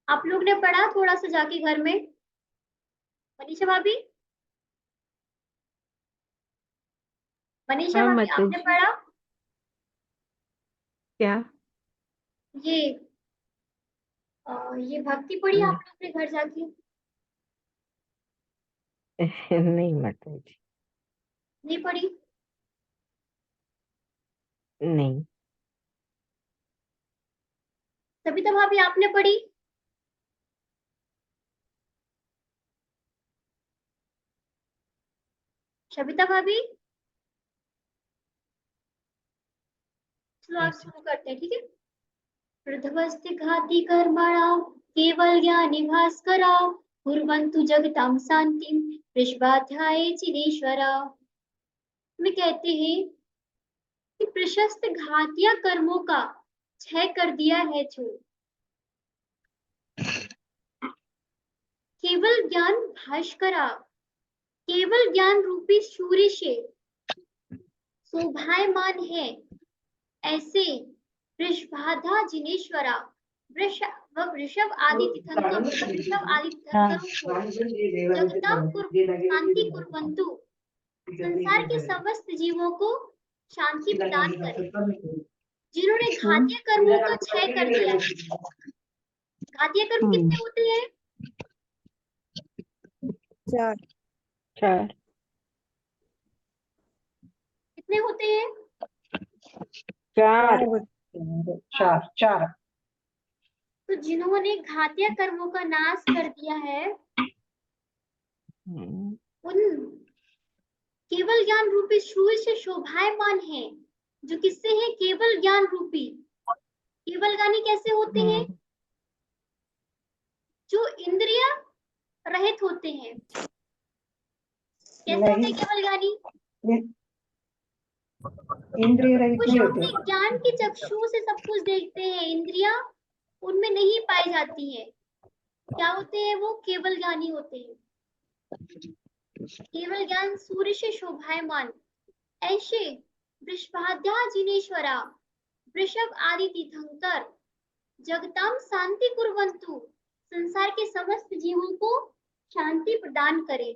आप लोग ने पढ़ा थोड़ा सा जाके घर में? मनीषा भाभी, मनीषा हाँ भाभी माता आपने जी। पढ़ा? क्या? ये ये भक्ति पढ़ी आपने अपने घर जाके? नहीं माता जी, नहीं पढ़ी? नहीं। सविता भाभी आपने पढ़ी? सविता भाभी, चलो आप शुरू करते हैं, ठीक है। पृथ्वस्ति घाति कर्मणा केवल ज्ञानी भास्करा कुर्वन्तु जगतां शांतिं वृषभाध्याये चिदेश्वरा। में कहते हैं कि प्रशस्त घातिया कर्मों का क्षय कर दिया है जो केवल ज्ञान भास्करा, केवल ज्ञान रूपी सूर्य से शोभायमान है, ऐसे वृषभाधा जिनेश्वरा वृषभ आदि तीर्थंकर मतलब वृषभ आदि तीर्थंकरों को जगताम शांति कुर्वन्तु, संसार के समस्त जीवों को शांति प्रदान करें। जिन्होंने घातीय कर्मों का क्षय कर दिया है। घातीय कर्म कितने होते हैं? 4। 4। कितने होते हैं? 4। 4 4। तो जिन्होंने घातीय कर्मों का नाश कर दिया है, उन केवल ज्ञान रूपी सूर्य से शोभायमान है, जो किससे है? केवल ज्ञान रूपी। केवल ज्ञानी कैसे होते हैं? जो इंद्रिय रहित होते हैं। कैसे होते हैं केवल ज्ञानी? इंद्रिय रहित वो नहीं अपने होते। ज्ञान की चक्षु से सब कुछ देखते हैं, इंद्रियां उनमें नहीं पाई जाती हैं। क्या होते हैं वो? केवल ज्ञानी होते हैं। केवल ज्ञान सूर्य से शोभायमान, ऐसे वृषभाद्या जिनेश्वरा वृषभ आदि तीर्थंकर जगताम शांति कुर्वन्तु, संसार के समस्त जीवों को शांति प्रदान करे।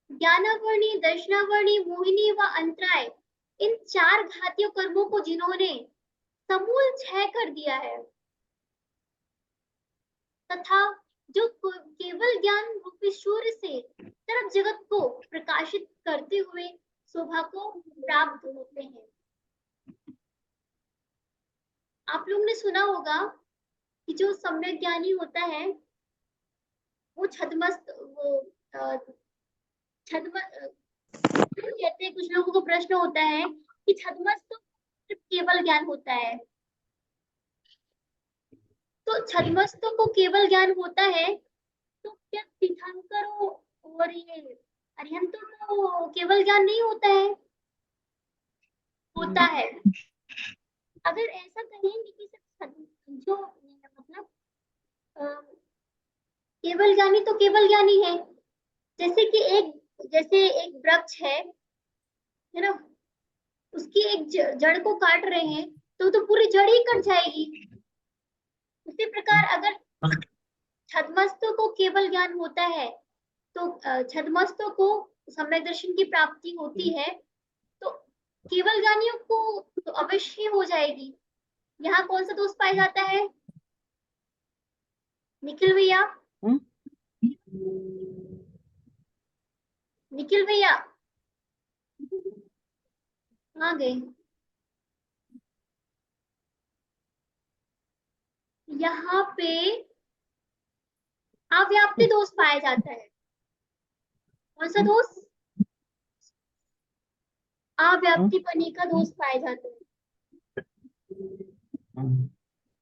ज्ञानावर्णी, दर्शनावर्णी, मोहिनी व अंतराय, इन 4 घातीय कर्मों को जिन्होंने समूल क्षय कर दिया है, तथा जो केवल ज्ञान रूपी सूर्य से सर्व जगत को प्रकाशित करते हुए शोभा को प्राप्त होते हैं। आप लोगों ने सुना होगा कि जो सम्यक ज्ञानी होता है वो छदमस्त वो कहते हैं, कुछ लोगों को प्रश्न होता है कि छदमस्त तो सिर्फ केवल ज्ञान होता है, तो छदमस्तों को केवल ज्ञान होता है, तो क्या तीर्थंकरों और ये अरिहंतों को केवल ज्ञान नहीं होता है? होता है। अगर ऐसा कहेंगे कि सिर्फ जो मतलब केवल ज्ञानी तो केवल ज्ञानी है, जैसे एक वृक्ष है ना, उसकी एक जड़ को काट रहे हैं तो पूरी जड़ ही कट जाएगी। उसी प्रकार अगर छद्मस्तों को केवल ज्ञान होता है तो छद्मस्तों को सम्यक दर्शन की प्राप्ति होती है, तो केवल ज्ञानियों को तो अवश्य हो जाएगी। यहाँ कौन सा दोष पाया जाता है? निखिल भैया, निखिल भैया कहाँ गए? यहाँ पे अव्याप्ति दोष पाया जाता है। कौन सा दोष? अव्याप्ति पनी का दोष पाया जाता है।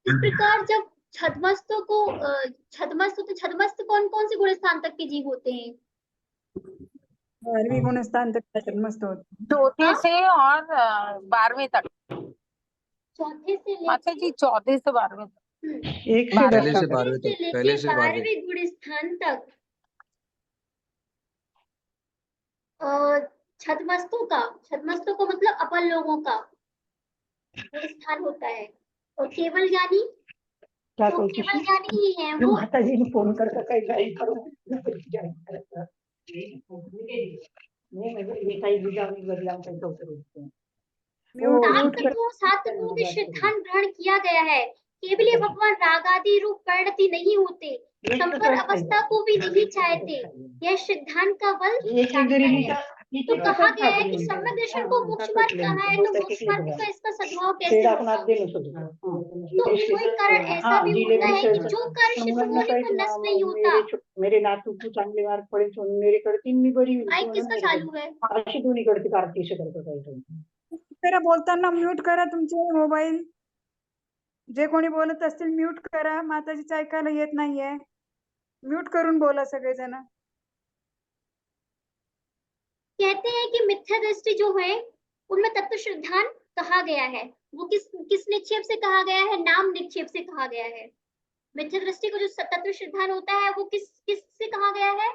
इस प्रकार जब छद्मस्तों को छद्मस्त कौन कौन से गुण स्थान तक के जीव होते हैं? 12वीं गुण स्थान तक छद्मस्त होते। चौथे से और 12वीं तक। चौथे से माता जी 14 से 12वीं तक। 1 से 10 पहले से तक। 12वीं तक, पहले से 12वीं। 12वीं गुण स्थान तक छद्मस्तों का मतलब अपन लोगों का गुण स्थान होता है। और केवल ज्ञानी, क्या तो कहती केवल थी? ज्ञानी ही है जो वो। माता जी ने फोन कर कहीं गाइड करो नहीं मैं ये काही बुझावणी बदलाव काही डॉक्टर म्यूट सात म्यूट कर तत्वों, सात तत्वों के सिद्धांत ग्रहण किया गया है। केवल भगवान रागादि रूप परिणति नहीं होते, संपर अवस्था को भी नहीं चाहते। यह सिद्धांत का बल एक जानता जरी है। तो कहा गया है कि सम्यक दर्शन को मोक्ष मार्ग कहा है, तो मोक्ष मार्ग का इसका सद्भाव कैसे होगा? तो कोई कारण ऐसा भी होता है कि जो कार्य सिद्ध होने पर नष्ट नहीं होता। मेरे नातू को चांगले मार्क पडे म्हणून मेरे कडे मी बरी होईल माइक किसका चालू है? अशी दोन्ही कडे कार्तिक करतो काही जरा बोलताना म्यूट करा तुमचे मोबाईल. जे कोणी बोलत असतील म्यूट करा. माताजीचं ऐकायला येत नाहीये. म्यूट करून बोला सगळेजण. कहते हैं कि मिथ्या दृष्टि जो है उनमें तत्व सिद्धांत कहा गया है। वो किस निक्षेप से कहा गया है? नाम निक्षेप से कहा गया है। मिथ्या दृष्टि को जो तत्व सिद्धांत होता है वो किस से कहा गया है?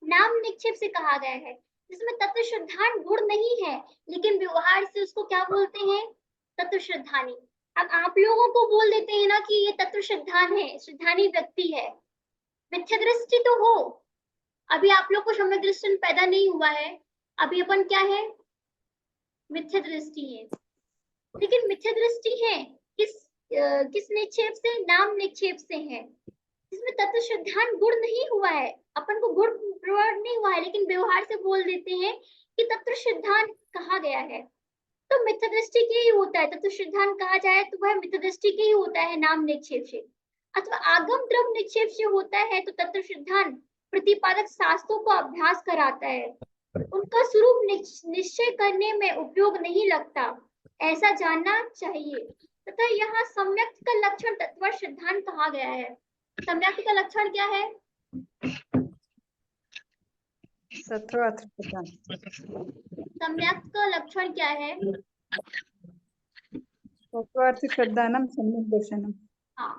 नाम निक्षेप से कहा गया है, जिसमें तत्व सिद्धांत गुण नहीं है, लेकिन व्यवहार से उसको क्या बोलते हैं? तत्व सिद्धानी। अब आप लोगों को बोल देते हैं ना कि ये तत्व सिद्धांत है, सिद्धानी व्यक्ति है। मिथ्या दृष्टि तो हो, अभी आप लोग को सम्यक दृष्टि पैदा नहीं हुआ है, अभी अपन क्या है? मिथ्या दृष्टि है। लेकिन मिथ्या दृष्टि है किस निक्षेप से? नाम निक्षेप से है, इसमें तत्व सिद्धांत गुण नहीं हुआ है, अपन को गुण प्रवृत्त नहीं हुआ है, लेकिन व्यवहार से बोल देते हैं कि तत्व सिद्धांत कहा गया है। तो मिथ्या दृष्टि के ही होता है, तत्व सिद्धांत कहा जाए तो वह मिथ्या दृष्टि के ही होता है नाम निक्षेप से। अथवा आगम द्रव्य निक्षेप से होता है तो तत्व सिद्धांत प्रतिपादक शास्त्रों को अभ्यास कराता है, उनका स्वरूप निश्चय करने में उपयोग नहीं लगता, ऐसा जानना चाहिए। तथा यहाँ सम्यक का लक्षण तत्व सिद्धांत कहा गया है। सम्यक का लक्षण क्या है? सत्वार्थ सम्यक का लक्षण क्या है? श्रद्धानम सम्यक दर्शनम। हाँ,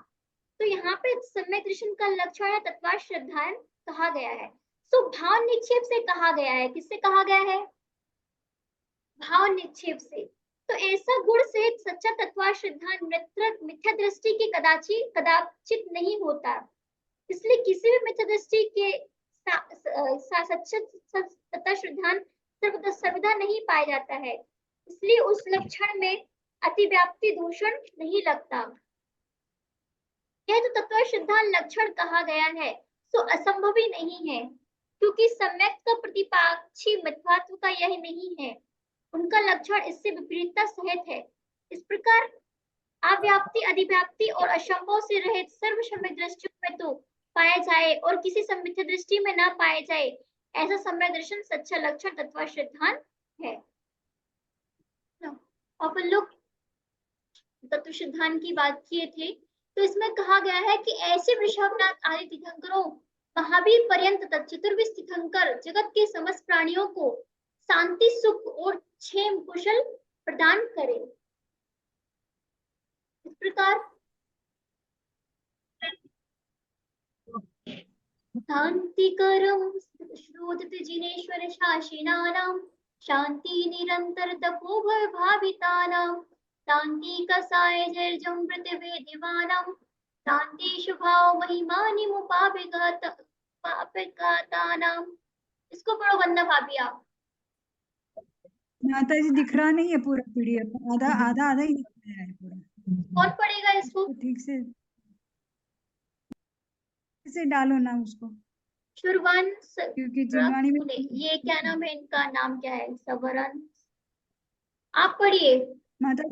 तो यहाँ पे सम्यक दर्शन का लक्षण है तत्व सिद्धांत कहा गया है। तो भाव निक्षेप से कहा गया है। किससे कहा गया है? भाव निक्षेप से। तो ऐसा गुण से सच्चा तत्व सिद्धांत मिथ्या दृष्टि के कदाचित नहीं होता। इसलिए किसी भी मिथ्या दृष्टि के सच्चा तत्व सिद्धांत सर्वदा नहीं पाया जाता है। इसलिए उस लक्षण में अतिव्याप्ति दूषण नहीं लगता। यह तो तत्व सिद्धांत लक्षण कहा गया है तो असंभव ही नहीं है, क्योंकि सम्यक का प्रतिपाक्षी मिथ्यात्व का यह नहीं है, उनका लक्षण इससे विपरीतता सहित है। इस प्रकार अव्याप्ति, अधिव्याप्ति और असंभव से रहित सर्व सम्यक दृष्टियों में तो पाया जाए और किसी सम्यक दृष्टि में न पाया जाए, ऐसा सम्यक दर्शन सच्चा लक्षण तत्व सिद्धांत है। अपन लोग तत्व सिद्धांत की बात किए थे, तो इसमें कहा गया है कि ऐसे वृषभनाथ आदि तीर्थंकरों, महावीर पर्यंत तक चतुर्विध तीर्थंकर जगत के समस्त प्राणियों को शांति, सुख और क्षेम कुशल प्रदान करे। इस प्रकार शांतिकरं श्रोतते जिनेश्वर शासिनानां, शांति निरंतर तपो भय भावितानां, शांति कसाय जर्जं प्रतिवेदिवानां, शांति शुभाव महिमानि मुपापिकातानां। इसको पढ़ो वंदना भाभी आप। माता जी दिख रहा नहीं है पूरा पीडीएफ, आधा आधा आधा ही दिख रहा है पूरा। कौन पढ़ेगा इसको? ठीक से डालो ना उसको, शुरवान क्योंकि जुलवानी में ये क्या नाम है इनका? नाम क्या है? सवरन। आप पढ़िए। माता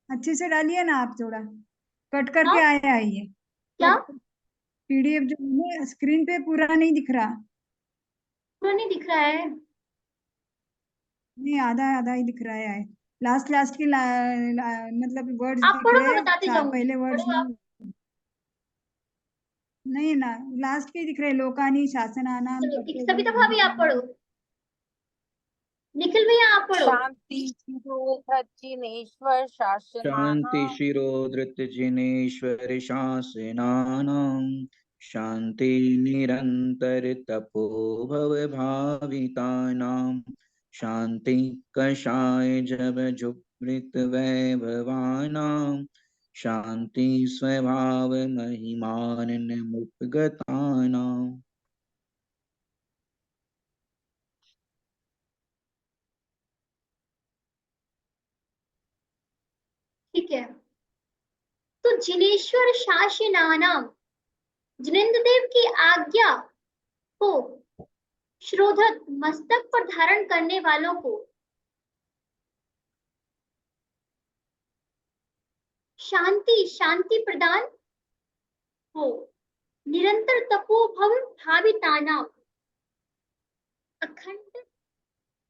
अच्छे से डालिए ना आप, थोड़ा कट करके आया है ये। क्या? पीडीएफ जो है स्क्रीन पे पूरा नहीं दिख रहा। पूरा नहीं दिख रहा है? नहीं, आधा आधा ही दिख रहा है। लास्ट लास्ट की मतलब वर्ड्स आप दिख पढ़ो, रहे मैं हैं, बताते जाऊंगी। पहले वर्ड्स नहीं ना, लास्ट के दिख रहे, लोकानी शासनानाम। सविता भाभी आप पढ़ो। निखिल भैया आप पढ़ो। शांति जिनेश्वर शांति शासनानां, शिरोधृत जिनेश्वर शासनानां, शांति निरंतर तपो भव भावितानां, शांति कषाय जब मृतवैभवानां शान्ति स्वभाव महिमानमुपगतानाम्। ठीक है। तो जिनेश्वर शासनानाम, जिनेन्द्र देव की आज्ञा को श्रोधत मस्तक पर धारण करने वालों को शांति प्रदान हो। निरंतर तपोभव भावितानाम, अखंड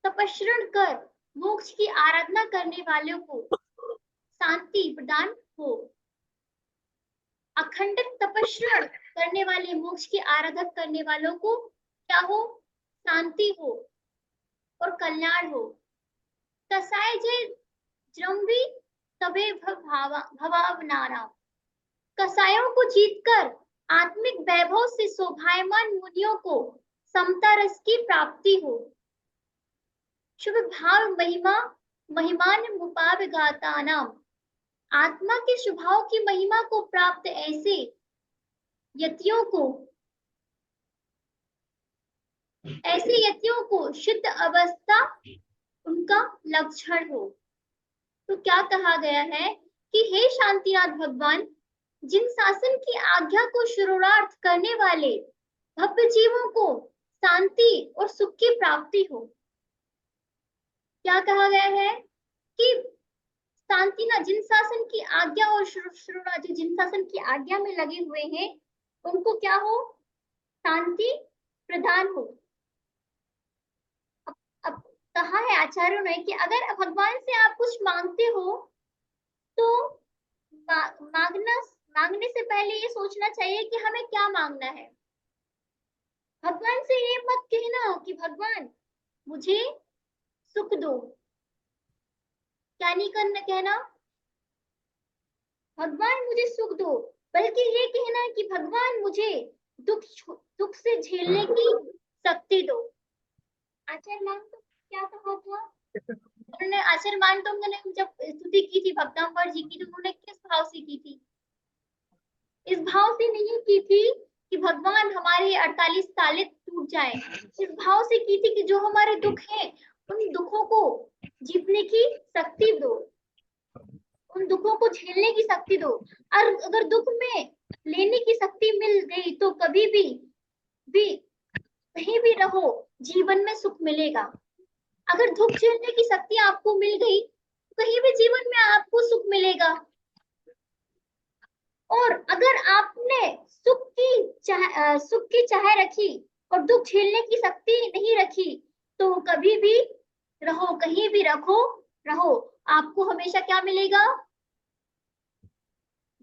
तपस्रण कर मोक्ष की आराधना करने वालों को शांति प्रदान हो। अखंड तपस्रण करने वाले, मोक्ष की आराधना करने वालों को क्या हो? शांति हो और कल्याण हो। कसाय जय जम्बी तबे भवावनाराम, कसायों को जीतकर आत्मिक वैभव से शोभायमान मुनियों को समता रस की प्राप्ति हो। शुभ भाव महिमान मुपावगातानाम, आत्मा के स्वभाव की महिमा को प्राप्त ऐसे यतियों को शुद्ध अवस्था उनका लक्षण हो। तो क्या कहा गया है कि हे शांतिनाथ भगवान, जिन शासन की आज्ञा को शुरुआर्थ करने वाले भव्य जीवों को शांति और सुख की प्राप्ति हो। क्या कहा गया है कि शांतिनाथ, जिन शासन की आज्ञा और शुरुआत, जो जिन शासन की आज्ञा में लगे हुए हैं उनको क्या हो? शांति प्रदान हो। अब कहा है आचार्यों ने कि अगर भगवान से आप कुछ मांगते हो तो मांगने से पहले ये सोचना चाहिए कि हमें क्या मांगना है। भगवान से ये मत कहना कि भगवान मुझे सुख दो, क्या नहीं करना कहना, भगवान मुझे सुख दो, बल्कि ये कहना कि भगवान मुझे दुख से झेलने की शक्ति दो। आचार्य मान तो क्या कहा था? उन्होंने आचार्य मान तो उन्होंने जब स्तुति की थी भक्तांबर जी की, तो उन्होंने किस भाव से की थी? इस भाव से नहीं की थी कि भगवान हमारे 48 ताले टूट जाए, इस भाव से की थी कि जो हमारे दुख हैं उन दुखों को जीतने की शक्ति दो, उन दुखों को झेलने की शक्ति दो। और अगर दुख में लेने की शक्ति मिल गई तो कभी भी कहीं भी रहो जीवन में सुख मिलेगा। अगर दुख झेलने की शक्ति आपको मिल गई तो कहीं भी जीवन में आपको सुख मिलेगा। और अगर आपने सुख की चाह रखी और दुख झेलने की शक्ति नहीं रखी तो कभी भी रहो, कहीं भी रहो, आपको हमेशा क्या मिलेगा?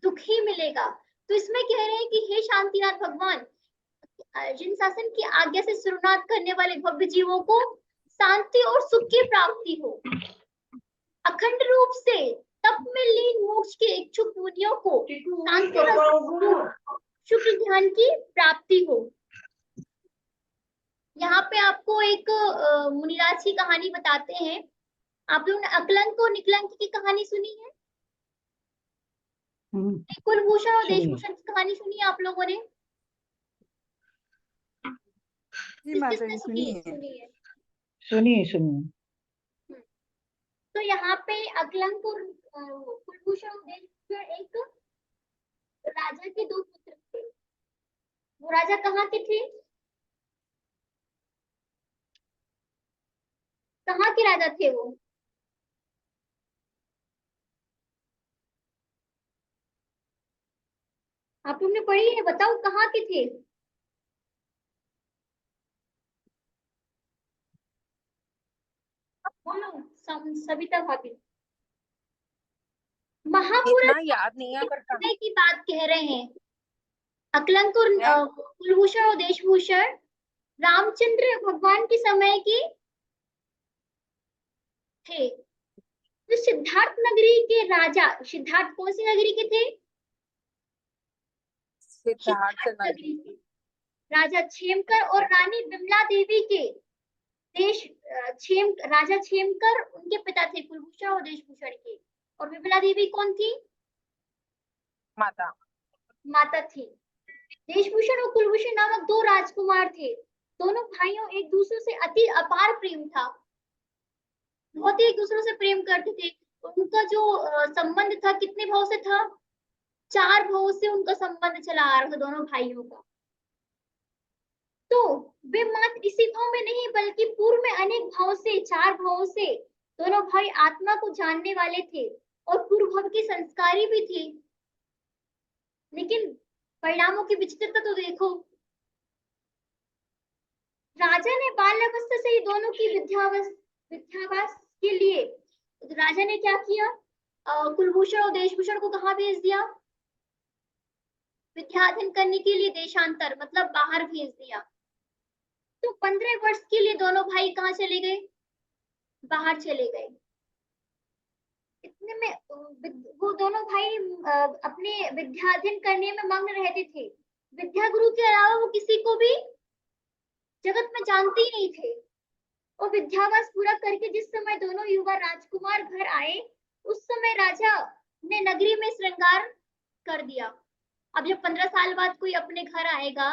दुख ही मिलेगा। तो इसमें कह रहे हैं कि हे शांतिनाथ भगवान, जिन शासन की आज्ञा से शुरुआत करने वाले भव्य जीवों को शांति और सुख की प्राप्ति हो। अखंड रूप से तप में लीन मोक्ष के इच्छुक मुनियों को शांति और शुक्ल ध्यान की प्राप्ति हो। यहाँ पे आपको एक मुनिराज की कहानी बताते हैं। आप लोगों ने अकलंक और निकलंक की कहानी सुनी है? कुलभूषण और देशभूषण की कहानी सुनी है आप लोगों ने? माता जी सुनिए। तो यहाँ पे अकलंक और कुलभूषण और देशभूषण एक राजा के दो पुत्र थे। वो राजा कहाँ के थे? कहाँ के राजा थे वो? आप लोगों ने पढ़ी है, बताओ कहाँ के थे? बोलो सविता भाभी। महापुरुष इतना याद नहीं है पर की बात कह रहे हैं। अकलंक और कुलभूषण और देशभूषण रामचंद्र भगवान के समय के थे। तो सिद्धार्थ नगरी के राजा, सिद्धार्थ कौन सी नगरी के थे? सिद्धार्थ नगरी के राजा क्षेमकर और रानी विमला देवी के राजा क्षेमकर उनके पिता थे, कुलभूषण और देशभूषण के। और विमला देवी कौन थी? माता। माता थी। देशभूषण और कुलभूषण नामक दो राजकुमार थे। दोनों भाइयों एक दूसरे से अति अपार प्रेम था, बहुत ही एक दूसरे से प्रेम करते थे। उनका जो संबंध था कितने भाव से था? 4 भाव से उनका संबंध चला आ रहा था दोनों भाइयों का। तो वे मात्र इसी भाव में नहीं बल्कि पूर्व में अनेक भाव से, 4 भाव से दोनों भाई आत्मा को जानने वाले थे और पूर्व भाव के संस्कारी भी थे। लेकिन परिणामों की विचित्रता तो देखो। राजा ने बाल्यावस्था से ही दोनों की विद्याभ्यास के लिए राजा ने क्या किया? कुलभूषण और देशभूषण को कहाँ भेज दिया? विद्याध्ययन करने के लिए देशांतर, मतलब बाहर भेज दिया। तो 15 वर्ष के लिए दोनों भाई कहाँ चले गए? बाहर चले गए। इतने में वो दोनों भाई अपने विद्याध्ययन करने में मग्न रहते थे। विद्या गुरु के अलावा वो किसी को भी जगत में जानते ही नहीं थे। और विद्याभ्यास पूरा करके जिस समय दोनों युवा राजकुमार घर आए, उस समय राजा ने नगरी में श्रृंगार कर दिया। अब जब 15 साल बाद कोई अपने घर आएगा,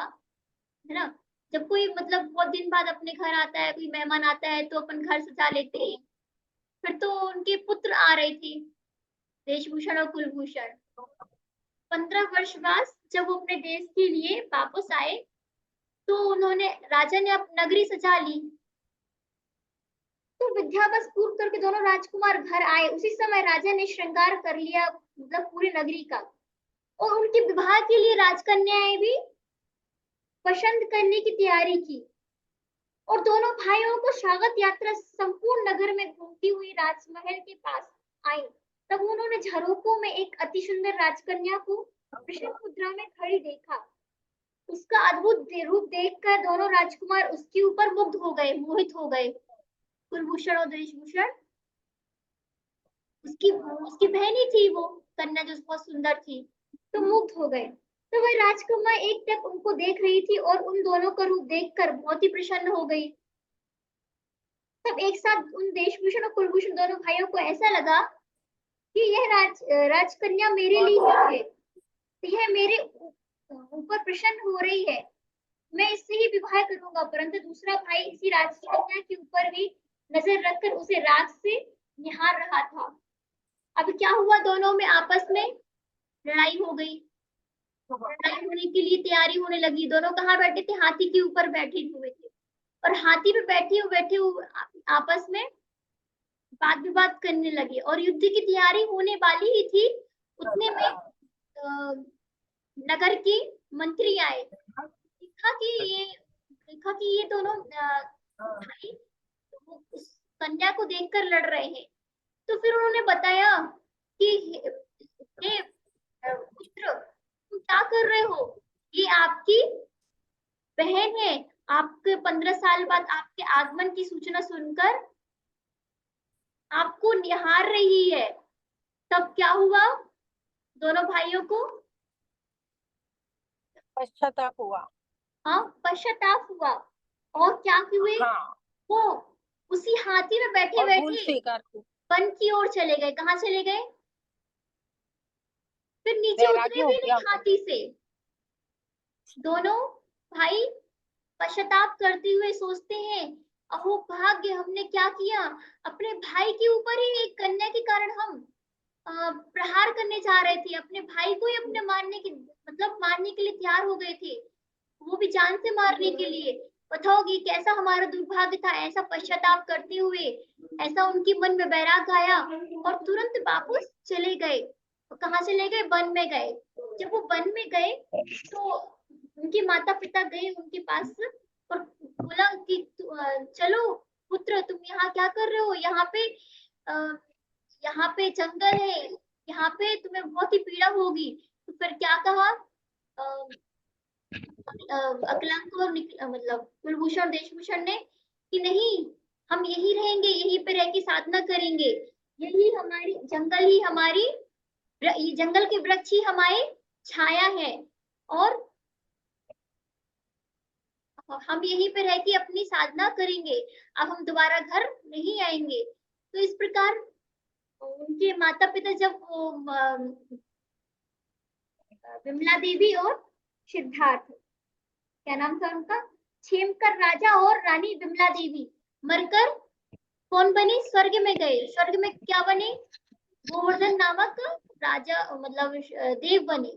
है ना, जब कोई मतलब बहुत दिन बाद अपने घर आता है, कोई मेहमान आता है तो अपन घर सजा लेते हैं। फिर तो उनके पुत्र आ रहे थे, देशभूषण और कुलभूषण। 15 वर्ष बाद जब वो अपने देश के लिए वापस आए तो राजा ने अब नगरी सजा ली। तो विद्याभ्यास पूर्ण करके दोनों राजकुमार घर आए, उसी समय राजा ने श्रृंगार कर लिया, मतलब पूरी नगरी का। और उनके विवाह के लिए राजकन्याएं भी पसंद करने की तैयारी की। और दोनों भाइयों को स्वागत यात्रा संपूर्ण नगर में घूमती हुई राजमहल के पास आई। तब उन्होंने झरोकों में एक अति सुंदर राजकन्या को प्रसन्न मुद्रा में खड़ी देखा। उसका अद्भुत रूप देखकर दोनों राजकुमार उसके ऊपर मुग्ध हो गए, मोहित हो गए। कुलभूषण और देशभूषण, उसकी बहनी थी वो कन्या जो बहुत सुंदर थी, तो मुग्ध हो गए। तो वह राजकुमार एक टक उनको देख रही थी और उन दोनों का रूप देखकर बहुत ही प्रसन्न हो गई। तब एक साथ उन देशभूषण और कुलभूषण दोनों भाइयों को ऐसा लगा कि यह राजकन्या मेरे लिए ही है, यह मेरे ऊपर प्रसन्न हो रही है, मैं इससे ही विवाह करूंगा। परंतु दूसरा भाई इसी राजकन्या के ऊपर भी नजर रखकर उसे राग से निहार रहा था। अब क्या हुआ? दोनों में आपस में लड़ाई हो गई। लड़ाई होने के लिए तैयारी होने लगी। दोनों कहाँ बैठे थे? हाथी के ऊपर बैठे हुए थे। और हाथी पे बैठे हुए आपस में वाद विवाद करने लगे और युद्ध की तैयारी होने वाली ही थी। उतने में नगर के मंत्री आए। देखा कि ये दोनों भाई उस कन्या को देखकर लड़ रहे हैं। तो फिर उन्होंने बताया कि हे पुत्र, तुम क्या कर रहे हो? ये आपकी बहन है। आपके 15 साल बाद आपके आगमन की सूचना सुनकर आपको निहार रही है। तब क्या हुआ? दोनों भाइयों को पश्चाताप हुआ। हाँ, पश्चाताप हुआ। और क्या हुए? हाँ, वो उसी हाथी में बैठे और भूल बैठे स्वीकार की। वन की ओर चले गए। कहाँ चले गए? फिर नीचे वैरागी उतरे हो भी गया। नहीं हाथी से। दोनों भाई पश्चाताप करते हुए सोचते हैं, अहो भाग्य, हमने क्या किया? अपने भाई के ऊपर ही एक कन्या के कारण हम प्रहार करने जा रहे थे। अपने भाई को ही अपने मारने के लिए तैयार हो गए थे, वो भी जान से मारने के लिए। बताओ कि कैसा हमारा दुर्भाग्य था। ऐसा पश्चाताप करते हुए ऐसा उनके मन में बैराग आया और तुरंत वापस चले गए। कहाँ चले गए? वन में गए। जब वो वन में गए तो उनके माता पिता गए उनके पास और बोला कि चलो पुत्र, तुम यहाँ क्या कर रहे हो? यहाँ पे जंगल है, यहाँ पे तुम्हें बहुत ही पीड़ा होगी। तो फिर क्या कहा अकलांक और मतलब कुलभूषण देशभूषण ने कि नहीं, हम यही रहेंगे, यहीं पे रह के साधना करेंगे। यही हमारी जंगल ही हमारी ये जंगल के वृक्ष ही हमारी छाया है और हम यहीं पे रह के अपनी साधना करेंगे, अब हम दोबारा घर नहीं आएंगे। तो इस प्रकार उनके माता पिता जब वो विमला देवी और सिद्धार्थ, क्या नाम था उनका, क्षेमकर राजा और रानी विमला देवी मरकर कौन बनी, स्वर्ग में गए। स्वर्ग में क्या बने, गोवर्धन नामक राजा मतलब देव बने,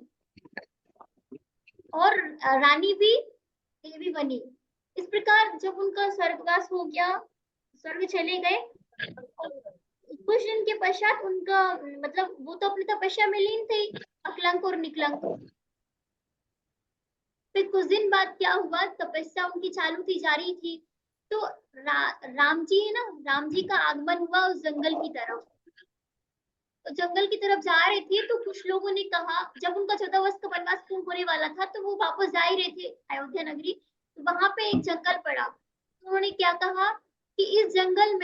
और रानी भी देवी बनी। इस प्रकार जब उनका स्वर्गवास हो गया, स्वर्ग चले गए, कुछ दिन के पश्चात उनका मतलब वो तो अपनी तपस्या में लीन थे, अकलंक और निकलंक। फिर कुछ दिन बाद क्या हुआ, तपस्या उनकी चालू थी, जारी थी। तो राम जी है ना, राम जी का आगमन हुआ उस जंगल की तरफ। तो जंगल की तरफ जा रहे थे तो कुछ लोगों ने कहा, जब उनका 14 वर्ष का वनवास पूर्ण होने वाला था तो वो वापस जा ही रहे थे अयोध्या नगरी। तो वहां पे एक जंगल पड़ा, तो उन्होंने क्या कहा कि इस जंगल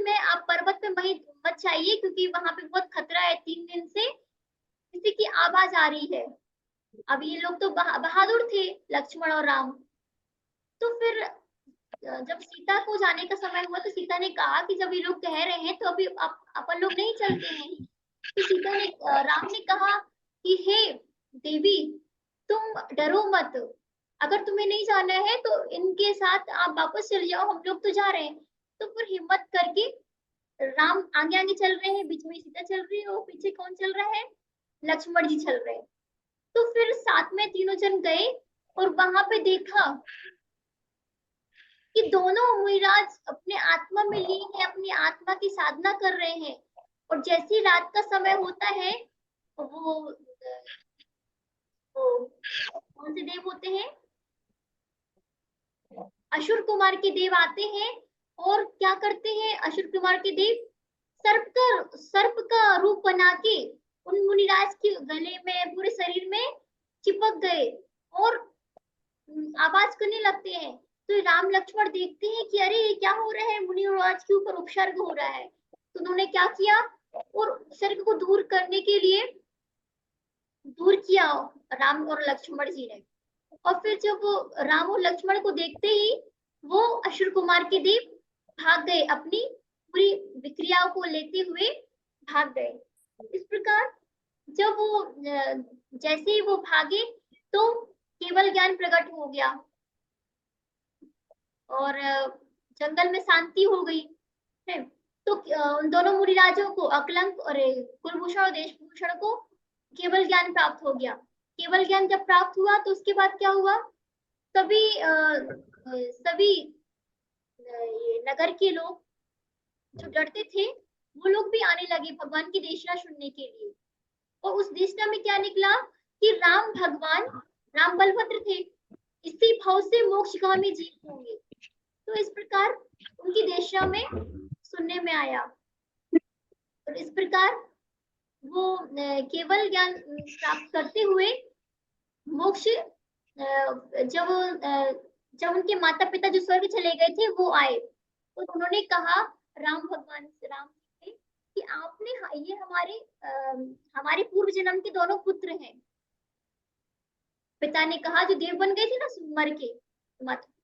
में आप पर्वत पे मत जाइए, क्योंकि वहां पे बहुत खतरा है, 3 दिन से किसी की आवाज आ रही है। अब ये लोग तो बहादुर थे, लक्ष्मण और राम। तो फिर जब सीता को जाने का समय हुआ तो सीता ने कहा कि जब ये लोग कह रहे हैं तो अभी अपन लोग नहीं चलते हैं। तो सीता ने राम ने कहा कि हे देवी, तुम डरो मत, अगर तुम्हें नहीं जाना है तो इनके साथ आप वापस चले जाओ, हम लोग तो जा रहे हैं। तो फिर हिम्मत करके राम आगे आगे चल रहे हैं, बीच में सीता चल रही है, और पीछे कौन चल रहा है, लक्ष्मण जी चल रहे हैं। तो फिर साथ में तीनों जन गए और वहां पे देखा कि दोनों मुनिराज अपने आत्मा में लीन है, अपनी आत्मा की साधना कर रहे हैं। और जैसी रात का समय होता है, वो कौन से देव होते हैं, असुर कुमार के देव आते हैं, और क्या करते हैं असुर कुमार के देव, सर्प का रूप बना के उन मुनिराज के गले में, पूरे शरीर में चिपक गए और आवाज करने लगते हैं। तो राम लक्ष्मण देखते हैं कि अरे ये क्या हो रहा है, मुनिराज के ऊपर उपसर्ग हो रहा है। तो उन्होंने क्या किया, और उपसर्ग को दूर करने के लिए दूर किया राम और लक्ष्मण जी ने। और फिर जब वो राम और लक्ष्मण को देखते ही वो असुर कुमार के देव भाग गए, अपनी पूरी विक्रियाओं को लेते हुए भाग गए। इस प्रकार जब वो जैसे ही वो भागे तो केवल ज्ञान प्रकट हो गया और जंगल में शांति हो गई है। तो उन दोनों मुनिराजों को, अकलंक और कुलभूषण और देशभूषण को केवल ज्ञान प्राप्त हो गया। केवल ज्ञान जब प्राप्त हुआ तो उसके बाद क्या हुआ, सभी ये नगर के लोग जो डरते थे वो लोग भी आने लगे भगवान की देशना सुनने के लिए। और उस देशना में क्या निकला कि राम बलभद्र थे, इसी भाव से मोक्षगामी जीव होंगे। तो इस प्रकार उनकी देशना में सुनने में आया, और इस प्रकार वो केवल ज्ञान प्राप्त करते हुए मोक्ष, जब उनके माता पिता जो स्वर्ग चले गए थे वो आए, तो उन्होंने कहा राम से कि आपने ये हमारे पूर्व जन्म के दोनों पुत्र हैं। पिता ने कहा जो देव बन गए थे ना मर के,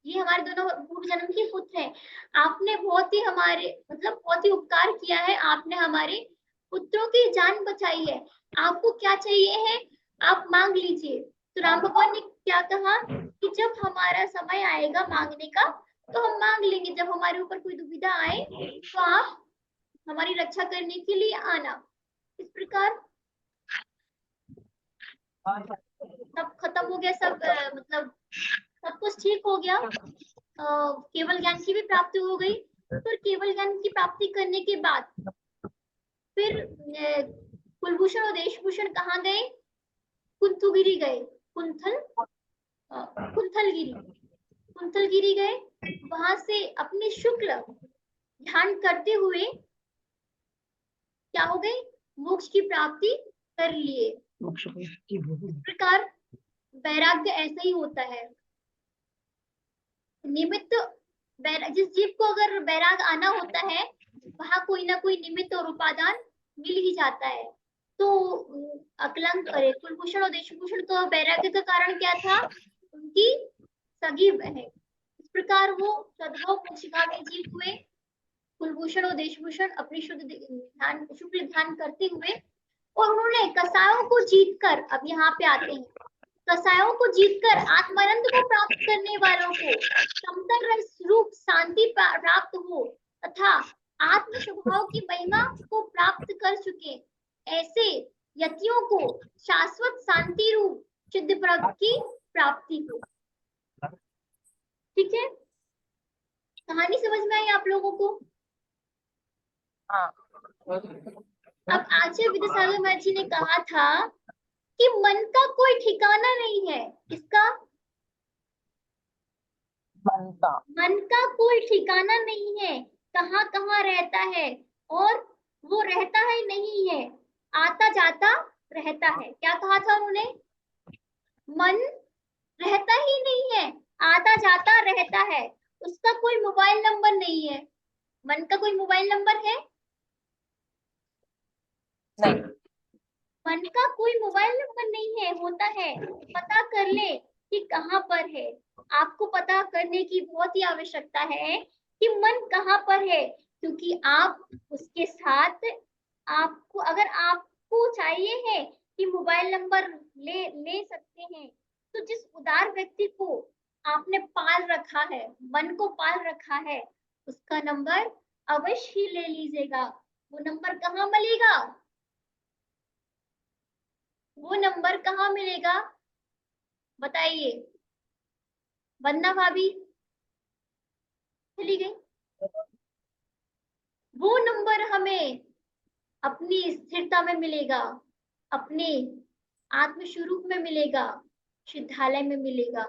ये हमारे दोनों पूर्व जन्म के पुत्र हैं। आपने बहुत ही बहुत ही उपकार किया है, आपने हमारे पुत्रों की जान बचाई है। आपको क्या चाहिए है, आप मांग लीजिए। तो राम भगवान ने क्या कहा कि जब हमारा समय आएगा मांगने का तो हम मांग लेंगे, जब हमारे ऊपर कोई दुविधा आए तो आप हमारी रक्षा करने के लिए आना। इस प्रकार सब खत्म हो गया, सब सब कुछ ठीक हो गया। केवल ज्ञान की भी प्राप्ति हो गई। फिर केवल ज्ञान की प्राप्ति करने के बाद फिर कुलभूषण और देशभूषण कहाँ गए, कुंथुगिरी गए, कुंथलगिरी गए। वहां से अपने शुक्ल ध्यान करते हुए क्या हो गए, मोक्ष की प्राप्ति कर लिए। इस प्रकार वैराग्य ऐसा ही होता है, निमित्त जिस जीव को अगर वैराग आना होता है वहां कोई ना कोई निमित्त और उपादान मिल ही जाता है। तो अकलंक अरे कुलभूषण और देशभूषण का वैराग्य का कारण क्या था? उनकी सगी बहन। इस प्रकार वो सद्भाव मोक्षगामी जीव हुए। कुलभूषण और देशभूषण अपनी शुद्ध ध्यान करते हुए, और उन्होंने कसायों को जीतकर, अब यहाँ पे आते हैं, कसायों को जीतकर आत्मानंद को प्राप्त करने वालों को समतल रस रूप शांति प्राप्त हो तथा आत्म स्वभाव की महिमा को प्राप्त कर चुके ऐसे यतियों को शाश्वत शांति रूप सिद्ध प्रज्ञ की प्राप्ति हो। ठीक है, कहानी समझ में आई आप लोगों को? हाँ। अब आचार्य विद्यासागर महर्षि ने कहा था कि मन का कोई ठिकाना नहीं है। किसका? मन का कोई ठिकाना नहीं है, कहाँ कहाँ रहता है, और वो रहता है नहीं है, आता जाता रहता है। क्या कहा था उन्होंने? मन रहता ही नहीं है, आता जाता रहता है, उसका कोई मोबाइल नंबर नहीं है। मन का कोई मोबाइल नंबर है? नहीं। मन का कोई मोबाइल नंबर नहीं है, होता है, पता कर ले कि कहाँ पर है। आपको पता करने की बहुत ही आवश्यकता है कि मन कहाँ पर है, क्योंकि आप उसके साथ, आपको अगर आपको चाहिए है कि मोबाइल नंबर ले सकते हैं, तो जिस उदार व्यक्ति को आपने पाल रखा है, मन को पाल रखा है, उसका नंबर अवश्य ही ले लीजिएगा। वो नंबर कहाँ मिलेगा? वो नंबर कहाँ मिलेगा बताइए? वंदना भाभी चली गई। वो नंबर हमें अपनी स्थिरता में मिलेगा, अपने आत्म स्वरूप में मिलेगा, सिद्धालय में मिलेगा।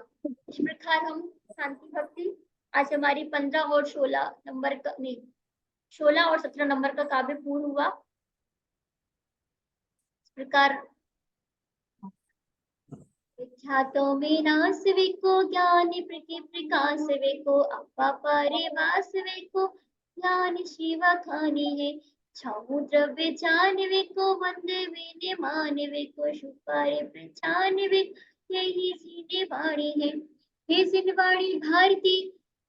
इस प्रकार हम शांति भक्ति, आज हमारी 15 और 16 नंबर का, नहीं 16 और 17 नंबर का काव्य पूर्ण हुआ। इस प्रकार ख्यातो में नास वेको, ज्ञानी प्रति प्रकाश वेको, अपा परे वास वेको, ज्ञान शिवा खानी है, छाऊ द्रव्य जान वेको, वंदे वेने मान वेको, शुपारे प्रचान वेको, यही सीने वाणी है। हे सिनवाणी भारती,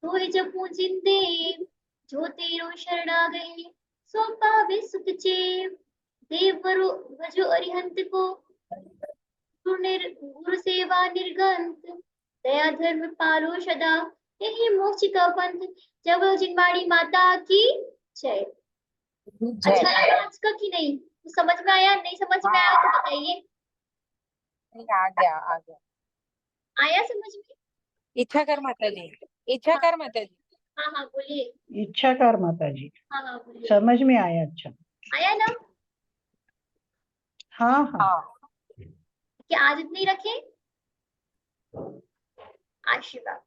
तो जपू जिंदे, जो तेरो शरणा गए, सो पावे सुख चेव, देव वरु वजो अरिहंत को, गुरु सेवा निर्गंत, दया धर्म पालो सदा, यही मोक्ष का पंथ। जब जिनवाड़ी माता की जय। अच्छा लगा आज का कि नहीं? तो समझ में आया? नहीं समझ में आया तो बताइए। आ गया आ गया। आया समझ में? इच्छा कर माता जी, इच्छा कर माता जी। हाँ हाँ बोलिए। इच्छा कर माता जी, हाँ हाँ बोलिए। समझ में आया। अच्छा, आया ना? हाँ हाँ। हाँ। क्या आदत नहीं रखे? आशीर्वाद।